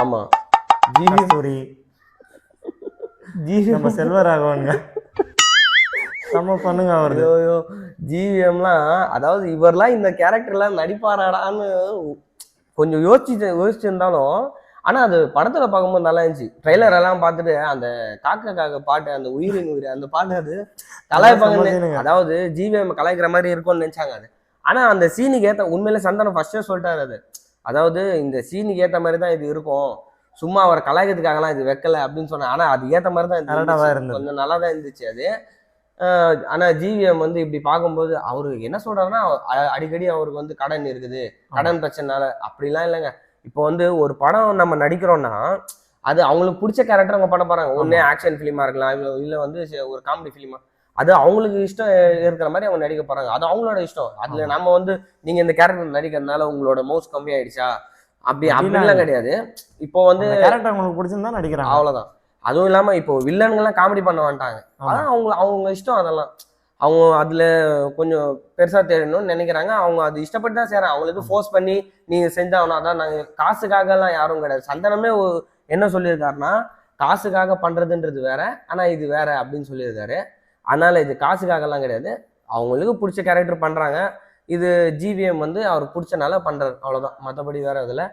ஆமா கஸ்தூரி நம்ம செல்வராகவனுங்க நம்ம பண்ணுங்க அவரு. ஐயோ ஜிவிஎம்லாம், அதாவது இவர்லாம் இந்த கேரக்டர்லாம் நடிப்பாராடான்னு கொஞ்சம் யோசிச்சிருந்தாலும், ஆனா அது படத்துல பார்க்கும்போது நல்லா இருந்துச்சு. ட்ரெய்லர் எல்லாம் பார்த்துட்டு அந்த காக்க பாட்டு, அந்த உயிரின் உயிர் அந்த பாட்டு அது கலாய்ப்பாங்கன்னு, அதாவது ஜிவிஎம் கலாய்க்கிற மாதிரி இருக்கும்னு நினைச்சாங்க அது. ஆனா அந்த சீனுக்கு ஏத்த, உண்மையில சந்தானம் ஃபர்ஸ்டே சொல்லிட்டாரு அது, அதாவது இந்த சீனுக்கு ஏத்த மாதிரி தான் இது இருக்கும், சும்மா அவர் கலாய்க்கிறதுக்காகலாம் இது வைக்கல அப்படின்னு சொன்னேன். ஆனா அது ஏத்த மாதிரி தான் இருந்துச்சு, கொஞ்சம் நல்லா தான் இருந்துச்சு அது. ஆனா ஜிவிஎம் வந்து இப்படி பார்க்கும்போது அவரு என்ன சொல்றாருன்னா, அடிக்கடி அவருக்கு வந்து கடன் இருக்குது, கடன் பிரச்சனைனால அப்படிலாம் இல்லைங்க. இப்போ வந்து ஒரு படம் நம்ம நடிக்கிறோம்னா, அது அவங்களுக்கு பிடிச்ச கேரக்டர் அவங்க பண்ண போறாங்க. ஒண்ணு ஆக்ஷன் ஃபிலிமா இருக்கலாம், இல்ல வந்து ஒரு காமெடி ஃபிலிமா, அது அவங்களுக்கு இஷ்டம் இருக்கிற மாதிரி அவங்க நடிக்க போறாங்க. அது அவங்களோட இஷ்டம். அதுல நம்ம வந்து நீங்க இந்த கேரக்டர் நடிக்கிறதுனால உங்களோட மவுஸ் கம்மி ஆயிடுச்சா அப்படிலாம் கிடையாது. இப்போ வந்து கேரக்டர் உங்களுக்கு பிடிச்சிருந்தா நடிக்கிறாங்க, அவ்வளவுதான். அதுவும் இல்லாம இப்போ வில்லன்கள்லாம் காமெடி பண்ண மாட்டாங்க, அதான் அவங்க இஷ்டம். அதெல்லாம் அவங்க அதுல கொஞ்சம் பெருசா தெரியணும்னு நினைக்கிறாங்க. அவங்க அது இஷ்டப்பட்டு தான் செய்யறாங்க. அவங்களுக்கு ஃபோர்ஸ் பண்ணி நீங்க செஞ்சாகணும், அதான் நாங்க காசுக்காக எல்லாம் யாரும் கிடையாது. சந்தனமே என்ன சொல்லியிருக்காருன்னா, காசுக்காக பண்றதுன்றது வேற, ஆனா இது வேற அப்படின்னு சொல்லியிருக்காரு. அதனால இது காசுக்காக எல்லாம் கிடையாது, அவங்களுக்கு பிடிச்ச கேரக்டர் பண்றாங்க. இது ஜிவிஎம் வந்து அவருக்கு பிடிச்சனால பண்றாரு, அவ்வளவுதான். மற்றபடி வேற இதுல